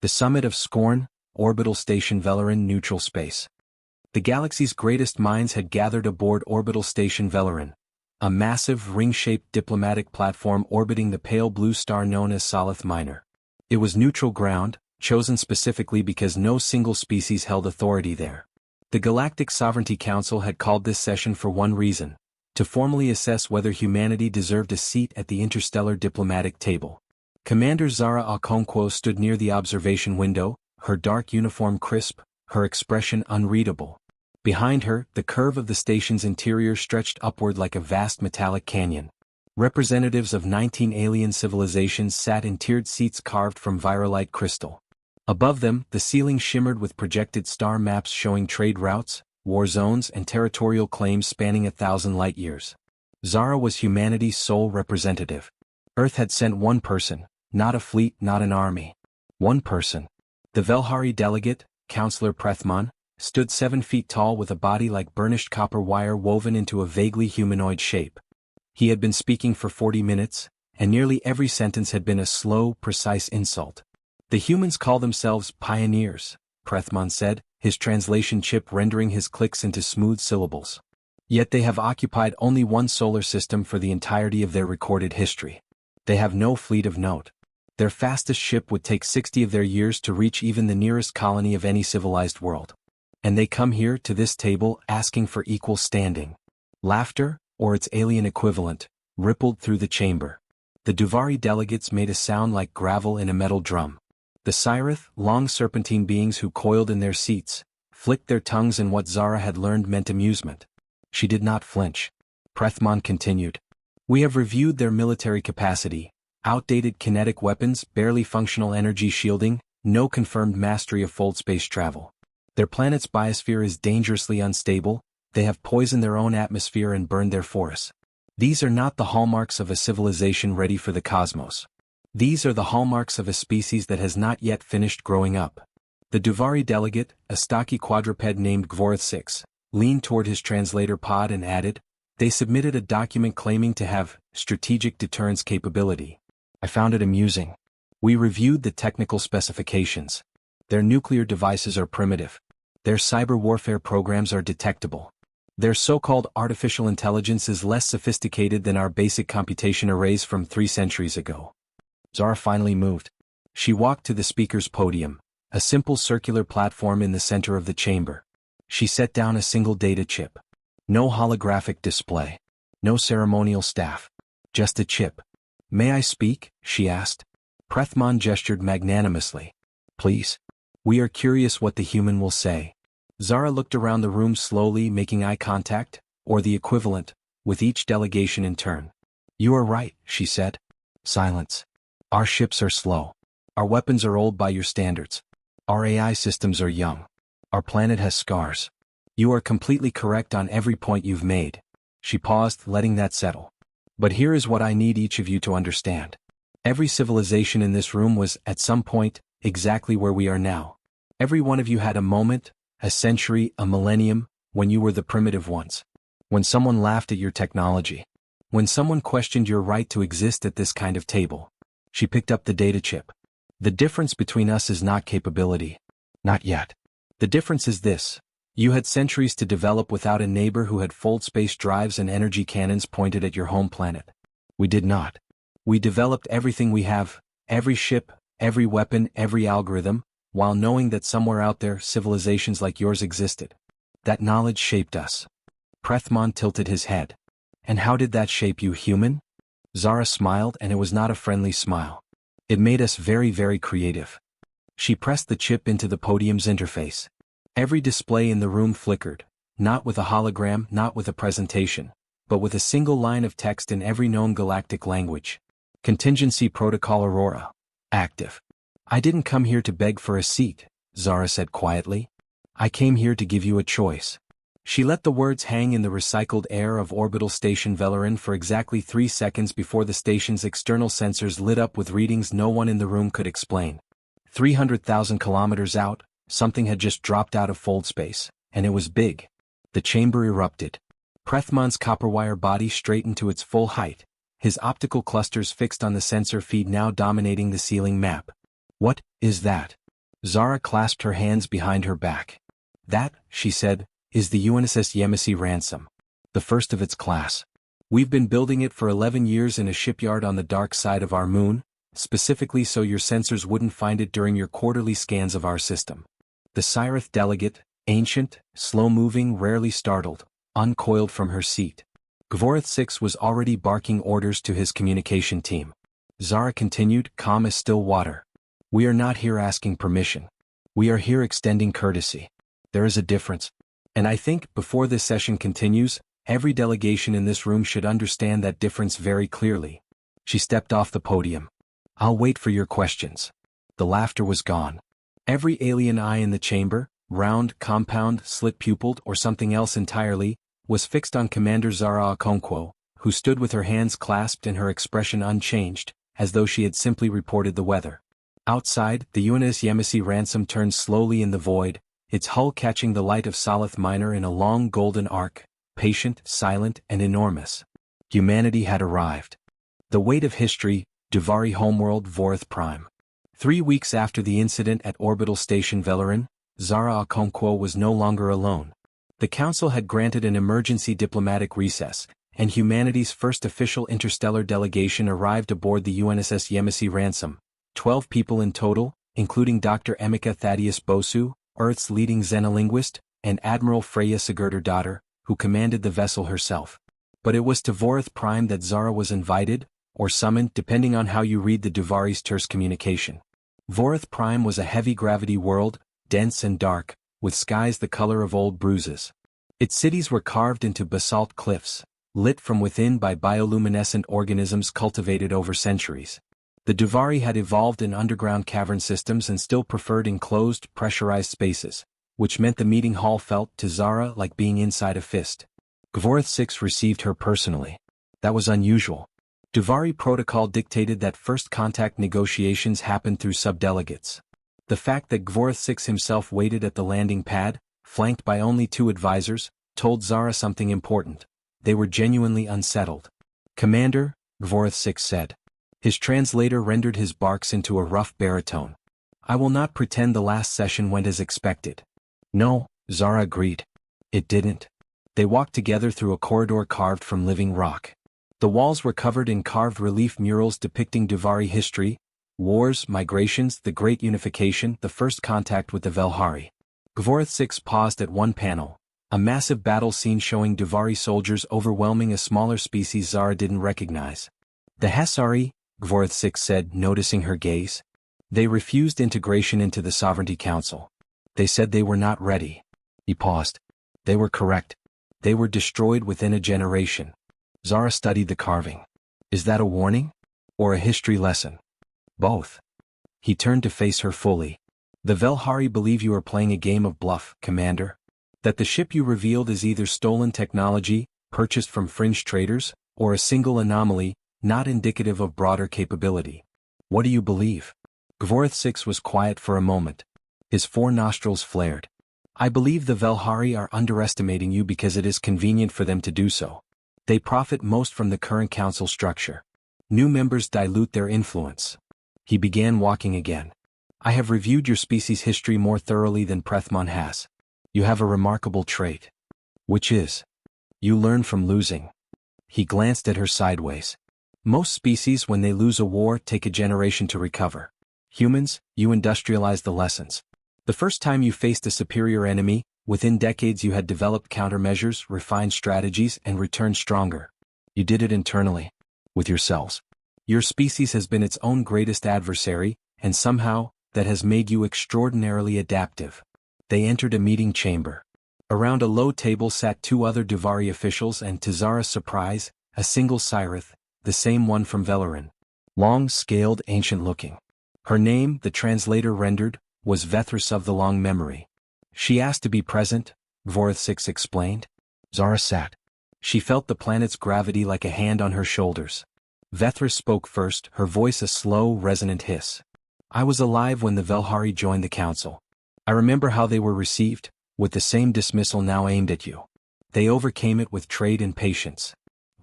The summit of Scorn, orbital station Velerin neutral space. The galaxy's greatest minds had gathered aboard orbital station Velerin, a massive ring-shaped diplomatic platform orbiting the pale blue star known as Salith Minor. It was neutral ground, chosen specifically because no single species held authority there. The Galactic Sovereignty Council had called this session for one reason: to formally assess whether humanity deserved a seat at the interstellar diplomatic table. Commander Zara Okonkwo stood near the observation window, her dark uniform crisp, her expression unreadable. Behind her, the curve of the station's interior stretched upward like a vast metallic canyon. Representatives of 19 alien civilizations sat in tiered seats carved from virolite crystal. Above them, the ceiling shimmered with projected star maps showing trade routes, war zones, and territorial claims spanning 1,000 light-years. Zara was humanity's sole representative. Earth had sent one person, not a fleet, not an army. One person. The Velhari delegate, Councillor Prethman, stood 7 feet tall with a body like burnished copper wire woven into a vaguely humanoid shape. He had been speaking for 40 minutes, and nearly every sentence had been a slow, precise insult. The humans call themselves pioneers, Prethman said, his translation chip rendering his clicks into smooth syllables. Yet they have occupied only one solar system for the entirety of their recorded history. They have no fleet of note. Their fastest ship would take 60 of their years to reach even the nearest colony of any civilized world. And they come here to this table asking for equal standing. Laughter, or its alien equivalent, rippled through the chamber. The Duvari delegates made a sound like gravel in a metal drum. The Syrith, long serpentine beings who coiled in their seats, flicked their tongues in what Zara had learned meant amusement. She did not flinch. Prethman continued. We have reviewed their military capacity: outdated kinetic weapons, barely functional energy shielding, no confirmed mastery of fold space travel. Their planet's biosphere is dangerously unstable, they have poisoned their own atmosphere and burned their forests. These are not the hallmarks of a civilization ready for the cosmos. These are the hallmarks of a species that has not yet finished growing up. The Duvari delegate, a stocky quadruped named Gvorth 6, leaned toward his translator pod and added, they submitted a document claiming to have strategic deterrence capability. I found it amusing. We reviewed the technical specifications. Their nuclear devices are primitive. Their cyber warfare programs are detectable. Their so-called artificial intelligence is less sophisticated than our basic computation arrays from 3 centuries ago. Zara finally moved. She walked to the speaker's podium, a simple circular platform in the center of the chamber. She set down a single data chip. No holographic display. No ceremonial staff. Just a chip. May I speak? She asked. Prethman gestured magnanimously. Please. We are curious what the human will say. Zara looked around the room slowly, making eye contact, or the equivalent, with each delegation in turn. You are right, she said. Silence. Our ships are slow. Our weapons are old by your standards. Our AI systems are young. Our planet has scars. You are completely correct on every point you've made. She paused, letting that settle. But here is what I need each of you to understand. Every civilization in this room was, at some point, exactly where we are now. Every one of you had a moment, a century, a millennium, when you were the primitive ones. When someone laughed at your technology. When someone questioned your right to exist at this kind of table. She picked up the data chip. The difference between us is not capability. Not yet. The difference is this. You had centuries to develop without a neighbor who had fold space drives and energy cannons pointed at your home planet. We did not. We developed everything we have, every ship, every weapon, every algorithm, while knowing that somewhere out there civilizations like yours existed. That knowledge shaped us. Prethman tilted his head. And how did that shape you, human? Zara smiled, and it was not a friendly smile. It made us very, very creative. She pressed the chip into the podium's interface. Every display in the room flickered, not with a hologram, not with a presentation, but with a single line of text in every known galactic language. Contingency Protocol Aurora. Active. I didn't come here to beg for a seat, Zara said quietly. I came here to give you a choice. She let the words hang in the recycled air of orbital station Velerin for exactly 3 seconds before the station's external sensors lit up with readings no one in the room could explain. 300,000 kilometers out, something had just dropped out of fold space, and it was big. The chamber erupted. Prethman's copper-wire body straightened to its full height, his optical clusters fixed on the sensor feed now dominating the ceiling map. What is that? Zara clasped her hands behind her back. That, she said, is the UNSS Yemisi ransom. The first of its class. We've been building it for 11 years in a shipyard on the dark side of our moon, specifically so your sensors wouldn't find it during your quarterly scans of our system. The Cyrith delegate, ancient, slow-moving, rarely startled, uncoiled from her seat. Gvorth 6 was already barking orders to his communication team. Zara continued, calm as still water. We are not here asking permission. We are here extending courtesy. There is a difference. And I think, before this session continues, every delegation in this room should understand that difference very clearly. She stepped off the podium. I'll wait for your questions. The laughter was gone. Every alien eye in the chamber, round, compound, slit-pupilled, or something else entirely, was fixed on Commander Zara Okonkwo, who stood with her hands clasped and her expression unchanged, as though she had simply reported the weather. Outside, the UNS Yemisi ransom turned slowly in the void, its hull catching the light of Salith Minor in a long golden arc, patient, silent, and enormous. Humanity had arrived. The weight of history, Duvari homeworld Vorith Prime. 3 weeks after the incident at Orbital Station Velerin, Zara Okonkwo was no longer alone. The Council had granted an emergency diplomatic recess, and humanity's first official interstellar delegation arrived aboard the UNSS Yemisi ransom. 12 people in total, including Dr. Emeka Thaddeus Bosu, Earth's leading xenolinguist, and Admiral Freya Sigurdur-daughter, who commanded the vessel herself. But it was to Vorith Prime that Zara was invited, or summoned depending on how you read the Duvari's terse communication. Vorith Prime was a heavy-gravity world, dense and dark, with skies the color of old bruises. Its cities were carved into basalt cliffs, lit from within by bioluminescent organisms cultivated over centuries. The Duvari had evolved in underground cavern systems and still preferred enclosed, pressurized spaces, which meant the meeting hall felt to Zara like being inside a fist. Gvorth 6 received her personally. That was unusual. Duvari protocol dictated that first contact negotiations happened through subdelegates. The fact that Gvorth 6 himself waited at the landing pad, flanked by only 2 advisors, told Zara something important. They were genuinely unsettled. Commander, Gvorth 6 said. His translator rendered his barks into a rough baritone. I will not pretend the last session went as expected. No, Zara agreed. It didn't. They walked together through a corridor carved from living rock. The walls were covered in carved relief murals depicting Duvari history, wars, migrations, the Great Unification, the first contact with the Velhari. Gvorth 6 paused at one panel, a massive battle scene showing Duvari soldiers overwhelming a smaller species Zara didn't recognize. The Hesari, Gvorth 6 said, noticing her gaze. They refused integration into the Sovereignty Council. They said they were not ready. He paused. They were correct. They were destroyed within a generation. Zara studied the carving. Is that a warning? Or a history lesson? Both. He turned to face her fully. The Velhari believe you are playing a game of bluff, Commander. That the ship you revealed is either stolen technology, purchased from fringe traders, or a single anomaly, not indicative of broader capability. What do you believe? Gvorth 6 was quiet for a moment. His 4 nostrils flared. I believe the Velhari are underestimating you because it is convenient for them to do so. They profit most from the current council structure. New members dilute their influence. He began walking again. I have reviewed your species' history more thoroughly than Prethmon has. You have a remarkable trait. Which is? You learn from losing. He glanced at her sideways. Most species, when they lose a war, take a generation to recover. Humans, you industrialize the lessons. The first time you faced a superior enemy, within decades you had developed countermeasures, refined strategies, and returned stronger. You did it internally. With yourselves. Your species has been its own greatest adversary, and somehow, that has made you extraordinarily adaptive. They entered a meeting chamber. Around a low table sat 2 other Duvari officials and, to Zara's surprise, a single Cyrith, the same one from Velerin. Long, scaled, ancient-looking. Her name, the translator rendered, was Vethris of the Long Memory. She asked to be present, Gvorth 6 explained. Zara sat. She felt the planet's gravity like a hand on her shoulders. Vethris spoke first, her voice a slow, resonant hiss. I was alive when the Velhari joined the council. I remember how they were received, with the same dismissal now aimed at you. They overcame it with trade and patience.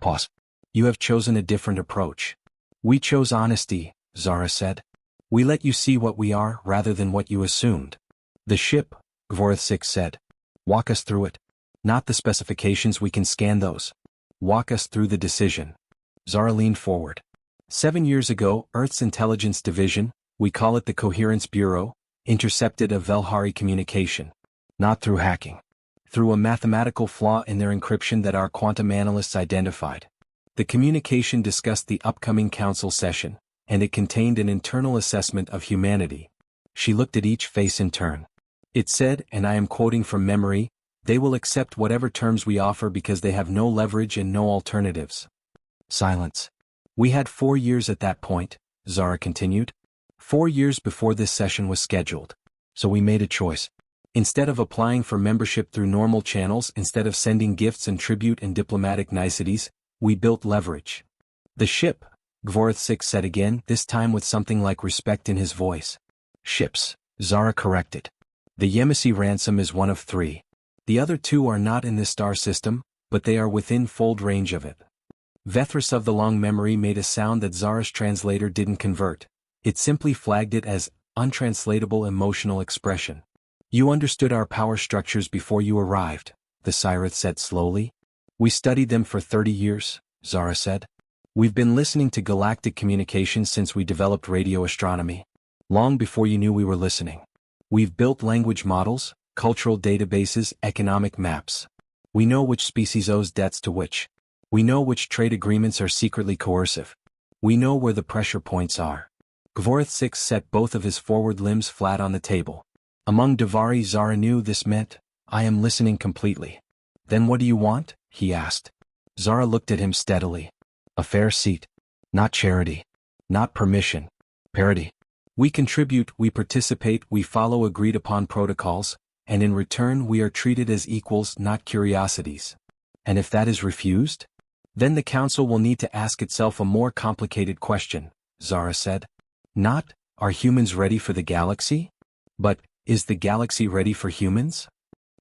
Pause. You have chosen a different approach. We chose honesty, Zara said. We let you see what we are rather than what you assumed. The ship, Gvorth said. Walk us through it. Not the specifications, we can scan those. Walk us through the decision. Zara leaned forward. 7 years ago, Earth's Intelligence Division, we call it the Coherence Bureau, intercepted a Velhari communication. Not through hacking. Through a mathematical flaw in their encryption that our quantum analysts identified. The communication discussed the upcoming council session, and it contained an internal assessment of humanity. She looked at each face in turn. It said, and I am quoting from memory, they will accept whatever terms we offer because they have no leverage and no alternatives. Silence. We had 4 years at that point, Zara continued. 4 years before this session was scheduled. So we made a choice. Instead of applying for membership through normal channels, instead of sending gifts and tribute and diplomatic niceties, we built leverage. The ship, Gvorth said again, this time with something like respect in his voice. Ships, Zara corrected. The Yemisi ransom is one of 3. The other 2 are not in this star system, but they are within fold range of it. Vethris of the long memory made a sound that Zara's translator didn't convert. It simply flagged it as untranslatable emotional expression. You understood our power structures before you arrived, the Sirith said slowly. We studied them for 30 years, Zara said. We've been listening to galactic communications since we developed radio astronomy. Long before you knew we were listening. We've built language models, cultural databases, economic maps. We know which species owes debts to which. We know which trade agreements are secretly coercive. We know where the pressure points are. Gvorth set both of his forward limbs flat on the table. Among Davari, Zara knew this meant, I am listening completely. Then what do you want? He asked. Zara looked at him steadily. A fair seat. Not charity. Not permission. Parity. We contribute, we participate, we follow agreed upon protocols, and in return we are treated as equals, not curiosities. And if that is refused? Then the council will need to ask itself a more complicated question, Zara said. Not, are humans ready for the galaxy? But, is the galaxy ready for humans?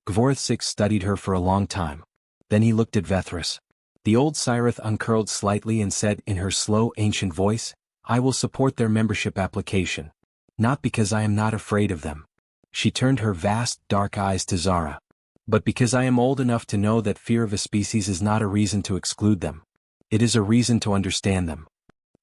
Gvorth studied her for a long time. Then he looked at Vethris. The old Sirith uncurled slightly and said in her slow, ancient voice, I will support their membership application. Not because I am not afraid of them. She turned her vast, dark eyes to Zara. But because I am old enough to know that fear of a species is not a reason to exclude them. It is a reason to understand them.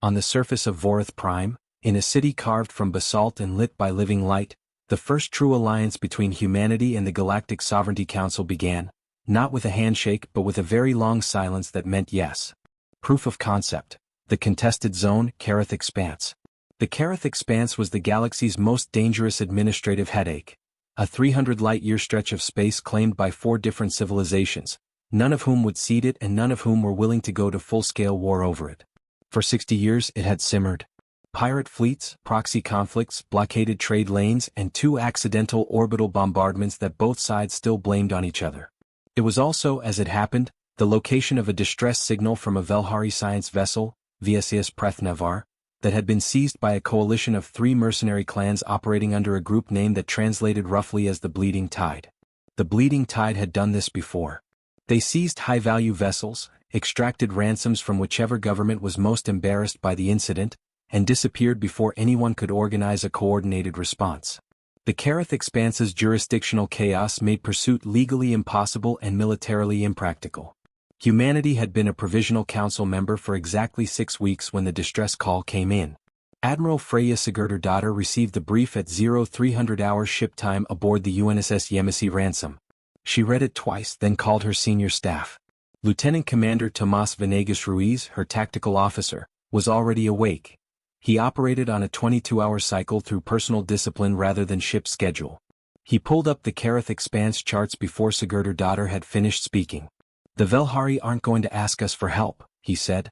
On the surface of Vorith Prime, in a city carved from basalt and lit by living light, the first true alliance between humanity and the Galactic Sovereignty Council began, not with a handshake but with a very long silence that meant yes. Proof of concept. The contested zone, Kareth Expanse. The Kareth Expanse was the galaxy's most dangerous administrative headache. A 300 light-year stretch of space claimed by 4 different civilizations, none of whom would cede it and none of whom were willing to go to full-scale war over it. For 60 years it had simmered. Pirate fleets, proxy conflicts, blockaded trade lanes, and 2 accidental orbital bombardments that both sides still blamed on each other. It was also, as it happened, the location of a distress signal from a Velhari science vessel, Viesius Prethnavar, that had been seized by a coalition of 3 mercenary clans operating under a group name that translated roughly as the Bleeding Tide. The Bleeding Tide had done this before. They seized high-value vessels, extracted ransoms from whichever government was most embarrassed by the incident, and disappeared before anyone could organize a coordinated response. The Kareth Expanse's jurisdictional chaos made pursuit legally impossible and militarily impractical. Humanity had been a provisional council member for exactly 6 weeks when the distress call came in. Admiral Freya Sigurdardottir received the brief at 0300 hours ship time aboard the UNSS Yemisi Ransom. She read it twice, then called her senior staff. Lieutenant Commander Tomas Venegas Ruiz, her tactical officer, was already awake. He operated on a 22-hour cycle through personal discipline rather than ship schedule. He pulled up the Kareth Expanse charts before Sigurdardottir had finished speaking. The Velhari aren't going to ask us for help, he said.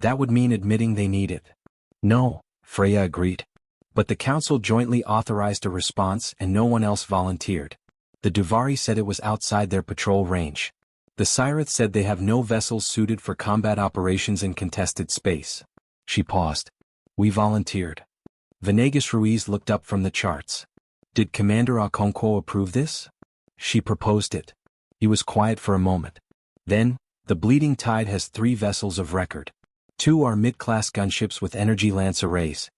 That would mean admitting they need it. No, Freya agreed. But the council jointly authorized a response and no one else volunteered. The Duvari said it was outside their patrol range. The Sirith said they have no vessels suited for combat operations in contested space. She paused. We volunteered. Venegas Ruiz looked up from the charts. Did Commander Okonkwo approve this? She proposed it. He was quiet for a moment. Then, the Bleeding Tide has 3 vessels of record. 2 are mid-class gunships with energy lance arrays.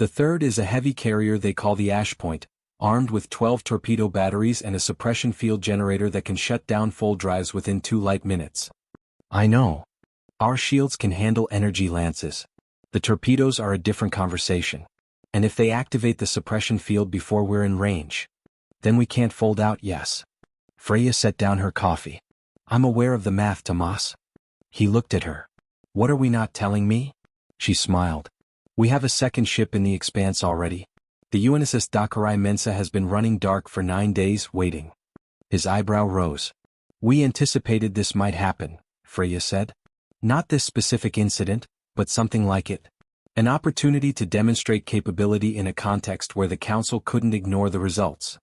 The third is a heavy carrier they call the Ashpoint, armed with 12 torpedo batteries and a suppression field generator that can shut down full drives within 2 light minutes. I know. Our shields can handle energy lances. The torpedoes are a different conversation. And if they activate the suppression field before we're in range, then we can't fold out. Yes. Freya set down her coffee. I'm aware of the math, Tomas. He looked at her. What are we not telling me? She smiled. We have a second ship in the Expanse already. The UNSS Dakarai Mensa has been running dark for 9 days, waiting. His eyebrow rose. We anticipated this might happen, Freya said. Not this specific incident, but something like it. An opportunity to demonstrate capability in a context where the Council couldn't ignore the results.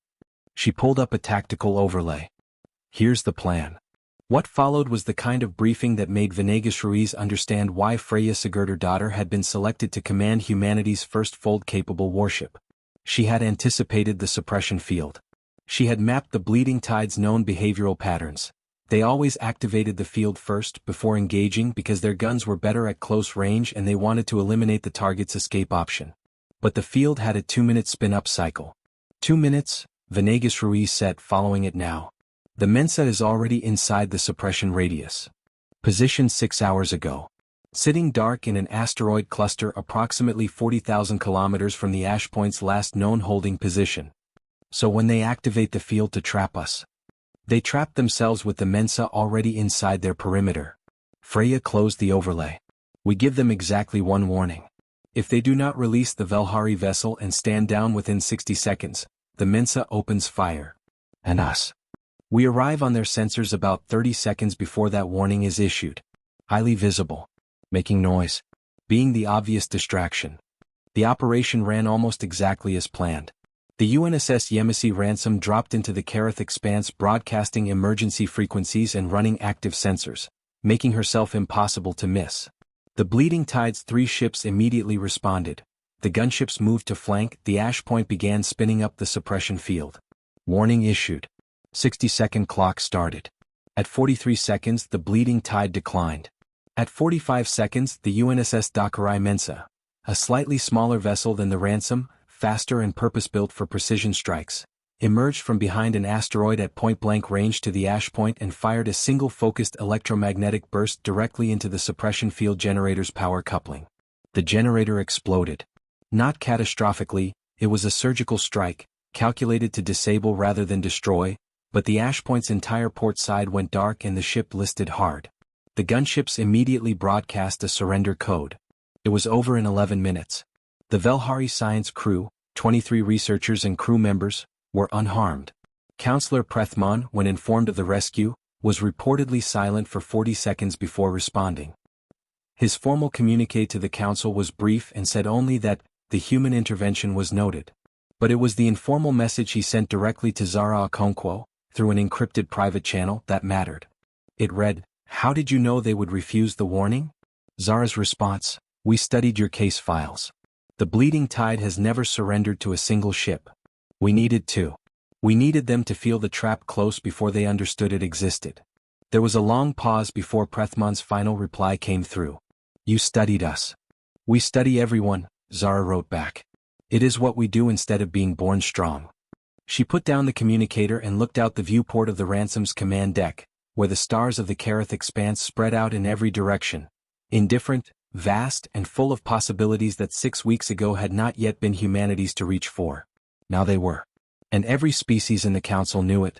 She pulled up a tactical overlay. Here's the plan. What followed was the kind of briefing that made Venegas Ruiz understand why Freya Sigurdardottir had been selected to command humanity's first fold-capable warship. She had anticipated the suppression field. She had mapped the Bleeding Tide's known behavioral patterns. They always activated the field first before engaging because their guns were better at close range and they wanted to eliminate the target's escape option. But the field had a 2-minute spin-up cycle. 2 minutes, Venegas Ruiz said, following it now. The Mensa is already inside the suppression radius. Positioned 6 hours ago. Sitting dark in an asteroid cluster approximately 40,000 kilometers from the Ashpoint's last known holding position. So when they activate the field to trap us, they trap themselves with the Mensa already inside their perimeter. Freya closed the overlay. We give them exactly one warning. If they do not release the Velhari vessel and stand down within 60 seconds, the Mensa opens fire. And us. We arrive on their sensors about 30 seconds before that warning is issued. Highly visible. Making noise. Being the obvious distraction. The operation ran almost exactly as planned. The UNSS Yemisi Ransom dropped into the Kareth Expanse broadcasting emergency frequencies and running active sensors, making herself impossible to miss. The Bleeding Tide's 3 ships immediately responded. The gunships moved to flank. The Ashpoint began spinning up the suppression field. Warning issued. 60-second clock started. At 43 seconds the Bleeding Tide declined. At 45 seconds the UNSS Dakarai Mensa, a slightly smaller vessel than the Ransom, faster and purpose-built for precision strikes, emerged from behind an asteroid at point-blank range to the Ashpoint and fired a single-focused electromagnetic burst directly into the suppression field generator's power coupling. The generator exploded. Not catastrophically, it was a surgical strike, calculated to disable rather than destroy, but the Ashpoint's entire port side went dark and the ship listed hard. The gunships immediately broadcast a surrender code. It was over in 11 minutes. The Velhari science crew, 23 researchers and crew members, were unharmed. Counselor Prethman, when informed of the rescue, was reportedly silent for 40 seconds before responding. His formal communique to the council was brief and said only that the human intervention was noted. But it was the informal message he sent directly to Zara Okonkwo, through an encrypted private channel, that mattered. It read, "How did you know they would refuse the warning?" Zara's response, "We studied your case files. The Bleeding Tide has never surrendered to a single ship. We needed to. We needed them to feel the trap close before they understood it existed." There was a long pause before Prethman's final reply came through. "You studied us." "We study everyone," Zara wrote back. "It is what we do instead of being born strong." She put down the communicator and looked out the viewport of the Ransom's command deck, where the stars of the Kareth Expanse spread out in every direction, indifferent, vast and full of possibilities that 6 weeks ago had not yet been humanity's to reach for. Now they were. And every species in the Council knew it.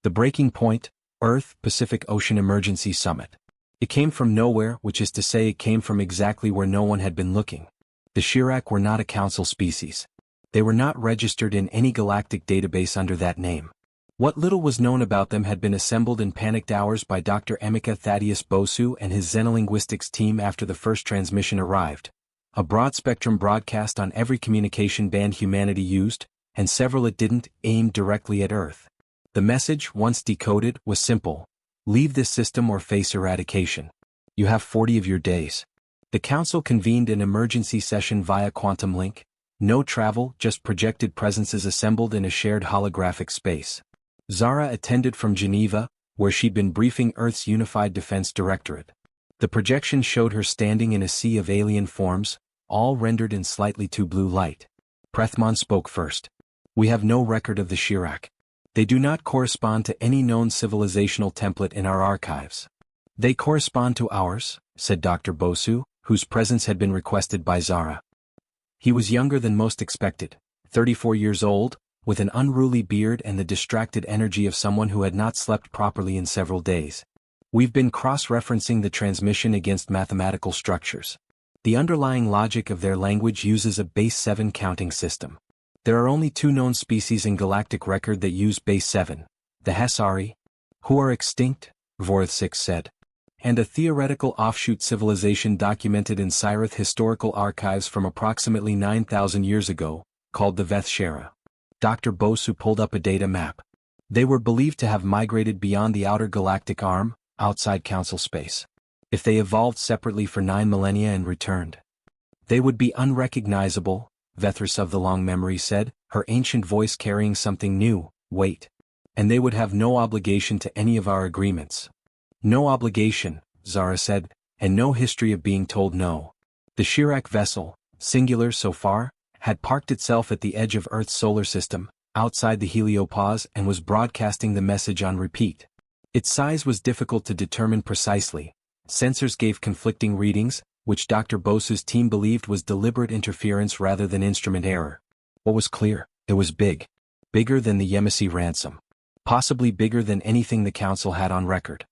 The breaking point, Earth-Pacific Ocean Emergency Summit. It came from nowhere, which is to say it came from exactly where no one had been looking. The Shirak were not a Council species. They were not registered in any galactic database under that name. What little was known about them had been assembled in panicked hours by Dr. Emeka Thaddeus Bosu and his xenolinguistics team after the first transmission arrived. A broad-spectrum broadcast on every communication band humanity used, and several it didn't, aimed directly at Earth. The message, once decoded, was simple. Leave this system or face eradication. You have 40 of your days. The Council convened an emergency session via quantum link. No travel, just projected presences assembled in a shared holographic space. Zara attended from Geneva, where she'd been briefing Earth's Unified Defense Directorate. The projection showed her standing in a sea of alien forms, all rendered in slightly too blue light. Prethmon spoke first. We have no record of the Shirak. They do not correspond to any known civilizational template in our archives. They correspond to ours, said Dr. Bosu, whose presence had been requested by Zara. He was younger than most expected, 34 years old, with an unruly beard and the distracted energy of someone who had not slept properly in several days. We've been cross-referencing the transmission against mathematical structures. The underlying logic of their language uses a base 7 counting system. There are only 2 known species in galactic record that use base 7, the Hesari, who are extinct, Vorth 6 said, and a theoretical offshoot civilization documented in Sirith historical archives from approximately 9,000 years ago, called the Vethshera. Dr. Bosu pulled up a data map. They were believed to have migrated beyond the outer galactic arm, outside Council space. If they evolved separately for 9 millennia and returned, they would be unrecognizable, Vethris of the Long Memory said, her ancient voice carrying something new. Wait. And they would have no obligation to any of our agreements. No obligation, Zara said, and no history of being told no. The Shirak vessel, singular so far, had parked itself at the edge of Earth's solar system, outside the heliopause, and was broadcasting the message on repeat. Its size was difficult to determine precisely. Sensors gave conflicting readings, which Dr. Bosu's team believed was deliberate interference rather than instrument error. What was clear? It was big. Bigger than the Yemisi ransom. Possibly bigger than anything the Council had on record.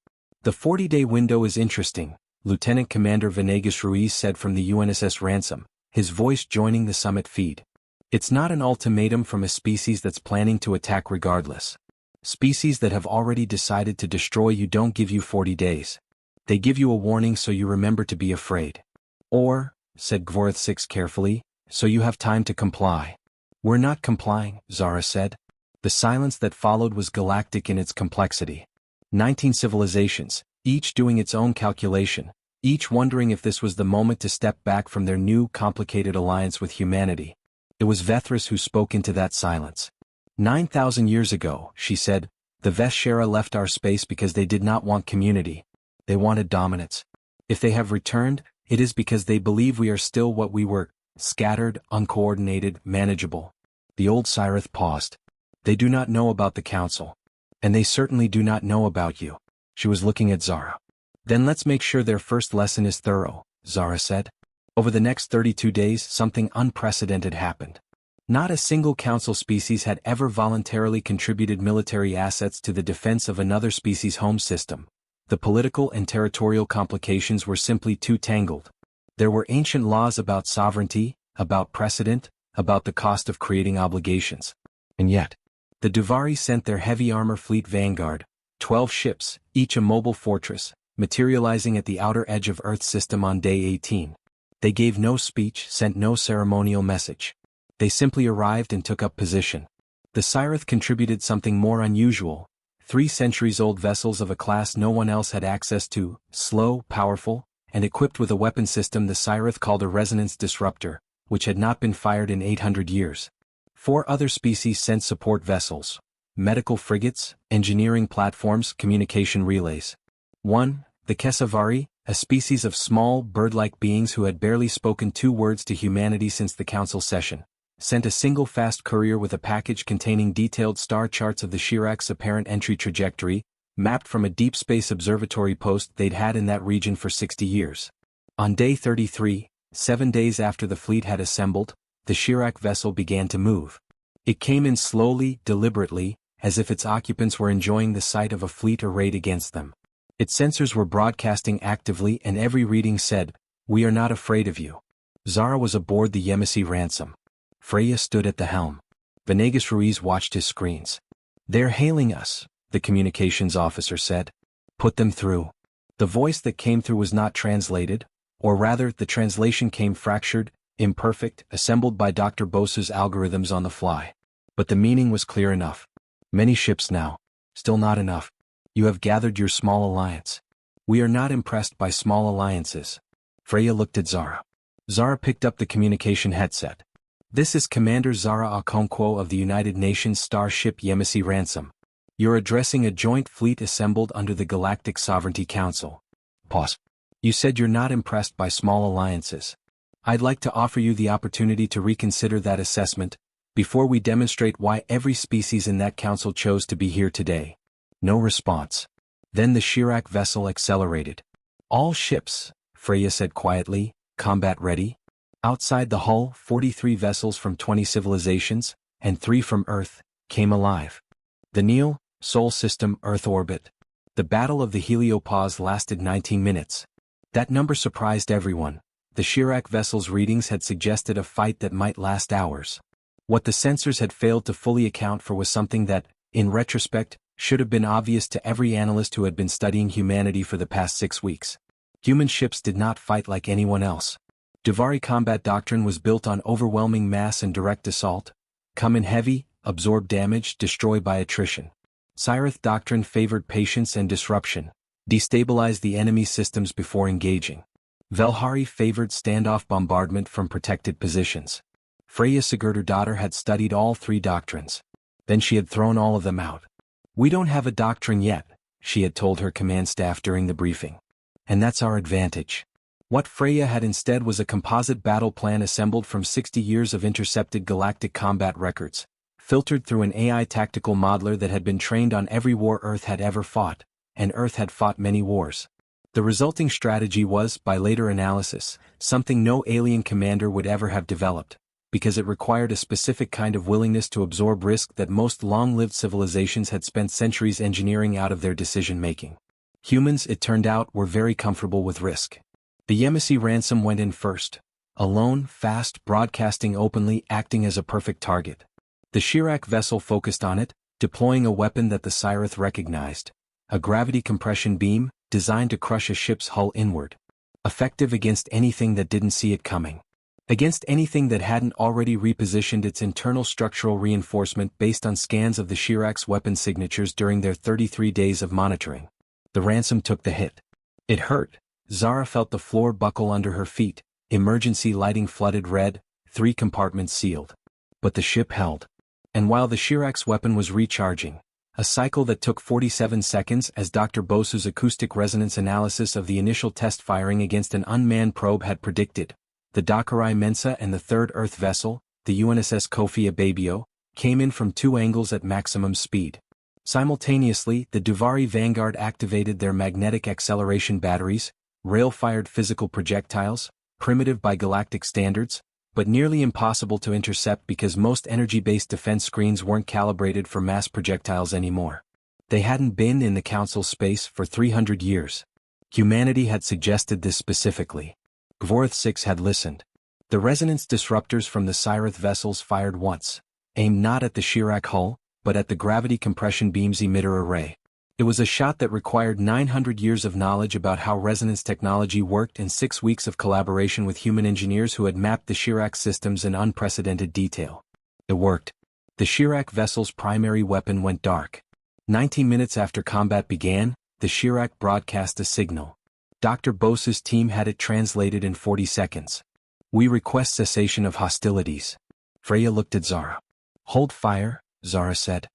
The 40-day window is interesting, Lieutenant Commander Venegas Ruiz said from the UNSS ransom, his voice joining the summit feed. It's not an ultimatum from a species that's planning to attack regardless. Species that have already decided to destroy you don't give you 40 days. They give you a warning so you remember to be afraid. Or, said Gvorth 6 carefully, so you have time to comply. We're not complying, Zara said. The silence that followed was galactic in its complexity. 19 civilizations, each doing its own calculation, each wondering if this was the moment to step back from their new, complicated alliance with humanity. It was Vethris who spoke into that silence. 9,000 years ago, she said, the Vethshera left our space because they did not want community. They wanted dominance. If they have returned, it is because they believe we are still what we were, scattered, uncoordinated, manageable. The old Sirith paused. They do not know about the Council. And they certainly do not know about you. She was looking at Zara. Then let's make sure their first lesson is thorough, Zara said. Over the next 32 days, something unprecedented happened. Not a single Council species had ever voluntarily contributed military assets to the defense of another species' home system. The political and territorial complications were simply too tangled. There were ancient laws about sovereignty, about precedent, about the cost of creating obligations. And yet, the Duvari sent their heavy armor fleet vanguard, 12 ships, each a mobile fortress, materializing at the outer edge of Earth's system on day 18. They gave no speech, sent no ceremonial message. They simply arrived and took up position. The Sirith contributed something more unusual. 3 centuries-old vessels of a class no one else had access to, slow, powerful, and equipped with a weapon system the Sirith called a resonance disruptor, which had not been fired in 800 years. 4 other species sent support vessels, medical frigates, engineering platforms, communication relays. 1. The Kesavari, a species of small, bird-like beings who had barely spoken 2 words to humanity since the Council session, sent a single fast courier with a package containing detailed star charts of the Shirak's apparent entry trajectory, mapped from a deep space observatory post they'd had in that region for 60 years. On day 33, 7 days after the fleet had assembled, the Shirak vessel began to move. It came in slowly, deliberately, as if its occupants were enjoying the sight of a fleet arrayed against them. Its sensors were broadcasting actively and every reading said, "We are not afraid of you." Zara was aboard the Yemisi ransom. Freya stood at the helm. Venegas Ruiz watched his screens. "They're hailing us," the communications officer said. "Put them through." The voice that came through was not translated, or rather, the translation came fractured, imperfect, assembled by Dr. Bosu's algorithms on the fly. But the meaning was clear enough. "Many ships now. Still not enough. You have gathered your small alliance. We are not impressed by small alliances." Freya looked at Zara. Zara picked up the communication headset. "This is Commander Zara Okonkwo of the United Nations starship Yemisi Ransom. You're addressing a joint fleet assembled under the Galactic Sovereignty Council." Pause. "You said you're not impressed by small alliances. I'd like to offer you the opportunity to reconsider that assessment, before we demonstrate why every species in that council chose to be here today. No response. Then the Chirac vessel accelerated. All ships, Freya said quietly, combat ready. Outside the hull, 43 vessels from 20 civilizations, and 3 from Earth, came alive. The Neil, Sol system, Earth orbit. The Battle of the Heliopause lasted 19 minutes. That number surprised everyone. The Chirac vessel's readings had suggested a fight that might last hours. What the sensors had failed to fully account for was something that, in retrospect, should have been obvious to every analyst who had been studying humanity for the past 6 weeks. Human ships did not fight like anyone else. Duvari combat doctrine was built on overwhelming mass and direct assault. Come in heavy, absorb damage, destroy by attrition. Cyrith doctrine favored patience and disruption. Destabilize the enemy systems before engaging. Velhari favored standoff bombardment from protected positions. Freya Sigurdardottir had studied all 3 doctrines. Then she had thrown all of them out. We don't have a doctrine yet, she had told her command staff during the briefing. And that's our advantage. What Freya had instead was a composite battle plan assembled from 60 years of intercepted galactic combat records, filtered through an AI tactical modeler that had been trained on every war Earth had ever fought, and Earth had fought many wars. The resulting strategy was, by later analysis, something no alien commander would ever have developed, because it required a specific kind of willingness to absorb risk that most long-lived civilizations had spent centuries engineering out of their decision-making. Humans, it turned out, were very comfortable with risk. The Yemisi ransom went in first. Alone, fast, broadcasting openly, acting as a perfect target. The Chirac vessel focused on it, deploying a weapon that the Cyrith recognized. A gravity compression beam, designed to crush a ship's hull inward. Effective against anything that didn't see it coming. Against anything that hadn't already repositioned its internal structural reinforcement based on scans of the Chirac's weapon signatures during their 33 days of monitoring. The ransom took the hit. It hurt. Zara felt the floor buckle under her feet, emergency lighting flooded red, 3 compartments sealed. But the ship held. And while the Chirac's weapon was recharging, a cycle that took 47 seconds as Dr. Bosu's acoustic resonance analysis of the initial test firing against an unmanned probe had predicted, the Dakarai Mensa and the 3rd Earth vessel, the UNSS Kofi Ababio, came in from 2 angles at maximum speed. Simultaneously, the Duvari Vanguard activated their magnetic acceleration batteries, rail-fired physical projectiles, primitive by galactic standards, but nearly impossible to intercept because most energy-based defense screens weren't calibrated for mass projectiles anymore. They hadn't been in the Council's space for 300 years. Humanity had suggested this specifically. Gvorth 6 had listened. The resonance disruptors from the Cyrith vessels fired once, aimed not at the Chirac hull, but at the gravity compression beam's emitter array. It was a shot that required 900 years of knowledge about how resonance technology worked and 6 weeks of collaboration with human engineers who had mapped the Chirac systems in unprecedented detail. It worked. The Chirac vessel's primary weapon went dark. 19 minutes after combat began, the Chirac broadcast a signal. Dr. Bose's team had it translated in 40 seconds. We request cessation of hostilities. Freya looked at Zara. Hold fire, Zara said.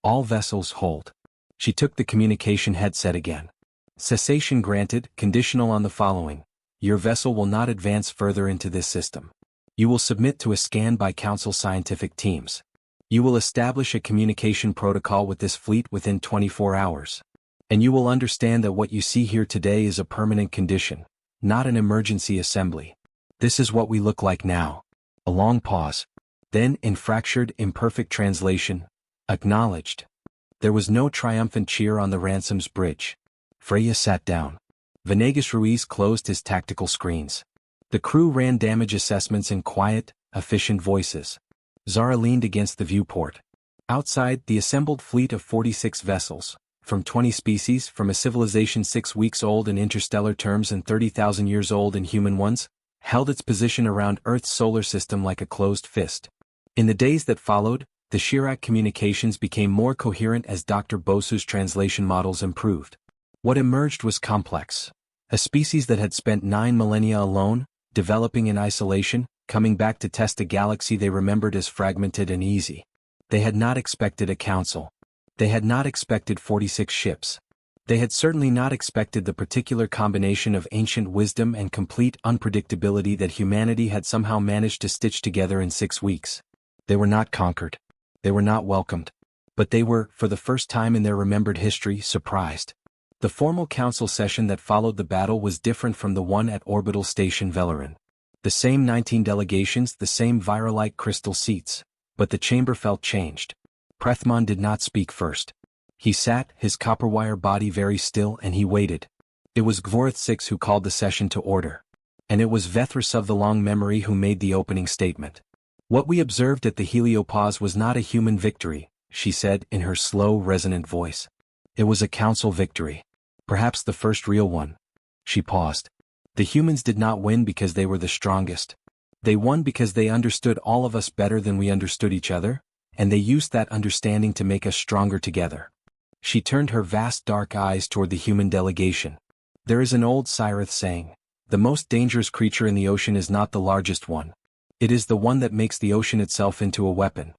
All vessels hold. She took the communication headset again. Cessation granted, conditional on the following. Your vessel will not advance further into this system. You will submit to a scan by Council scientific teams. You will establish a communication protocol with this fleet within 24 hours. And you will understand that what you see here today is a permanent condition, not an emergency assembly. This is what we look like now. A long pause. Then, in fractured, imperfect translation, acknowledged. There was no triumphant cheer on the ransom's bridge. Freya sat down. Venegas Ruiz closed his tactical screens. The crew ran damage assessments in quiet, efficient voices. Zara leaned against the viewport. Outside, the assembled fleet of 46 vessels, from 20 species, from a civilization 6 weeks old in interstellar terms and 30,000 years old in human ones, held its position around Earth's solar system like a closed fist. In the days that followed, the Chirac communications became more coherent as Dr. Bosu's translation models improved. What emerged was complex. A species that had spent 9 millennia alone, developing in isolation, coming back to test a galaxy they remembered as fragmented and easy. They had not expected a council. They had not expected 46 ships. They had certainly not expected the particular combination of ancient wisdom and complete unpredictability that humanity had somehow managed to stitch together in 6 weeks. They were not conquered. They were not welcomed. But they were, for the first time in their remembered history, surprised. The formal council session that followed the battle was different from the one at Orbital Station Velarin. The same 19 delegations, the same virolite crystal seats. But the chamber felt changed. Prethmon did not speak first. He sat, his copper-wire body very still, and he waited. It was Gvorth Six who called the session to order. And it was Vethris of the Long Memory who made the opening statement. What we observed at the heliopause was not a human victory, she said in her slow, resonant voice. It was a council victory. Perhaps the first real one. She paused. The humans did not win because they were the strongest. They won because they understood all of us better than we understood each other, and they used that understanding to make us stronger together. She turned her vast dark eyes toward the human delegation. There is an old Sirith saying, the most dangerous creature in the ocean is not the largest one. It is the one that makes the ocean itself into a weapon.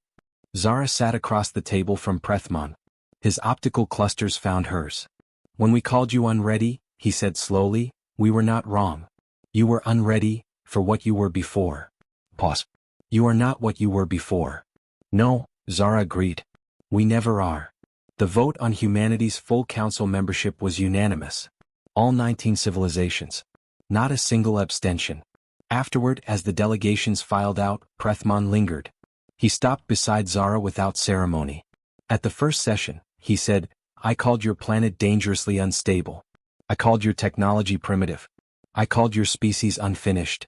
Zara sat across the table from Prethmon. His optical clusters found hers. When we called you unready, he said slowly, we were not wrong. You were unready for what you were before. Pause. You are not what you were before. No, Zara agreed. We never are. The vote on humanity's full council membership was unanimous. All 19 civilizations. Not a single abstention. Afterward, as the delegations filed out, Prethmon lingered. He stopped beside Zara without ceremony. At the first session, he said, I called your planet dangerously unstable. I called your technology primitive. I called your species unfinished.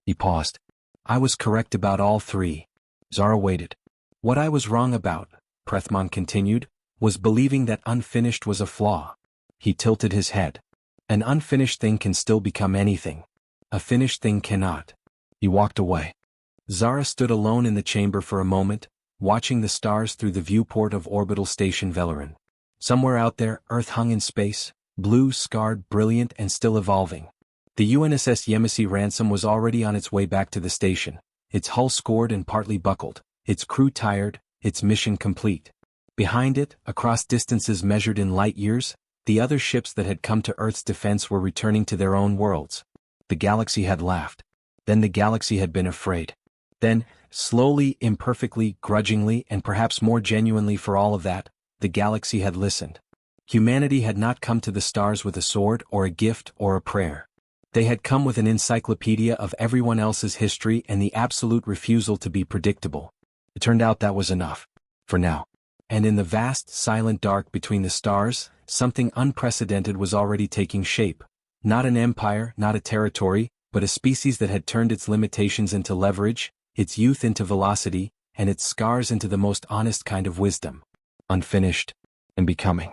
He paused. I was correct about all three. Zara waited. What I was wrong about, Prethmon continued, was believing that unfinished was a flaw. He tilted his head. An unfinished thing can still become anything. A finished thing cannot. He walked away. Zara stood alone in the chamber for a moment, watching the stars through the viewport of Orbital Station Velarin. Somewhere out there, Earth hung in space, blue, scarred, brilliant, and still evolving. The UNSS Yemisi Ransom was already on its way back to the station, its hull scored and partly buckled, its crew tired, its mission complete. Behind it, across distances measured in light years, the other ships that had come to Earth's defense were returning to their own worlds. The galaxy had laughed. Then the galaxy had been afraid. Then, slowly, imperfectly, grudgingly, and perhaps more genuinely for all of that, the galaxy had listened. Humanity had not come to the stars with a sword or a gift or a prayer. They had come with an encyclopedia of everyone else's history and the absolute refusal to be predictable. It turned out that was enough. For now. And in the vast, silent dark between the stars, something unprecedented was already taking shape. Not an empire, not a territory, but a species that had turned its limitations into leverage, its youth into velocity, and its scars into the most honest kind of wisdom. Unfinished. And becoming.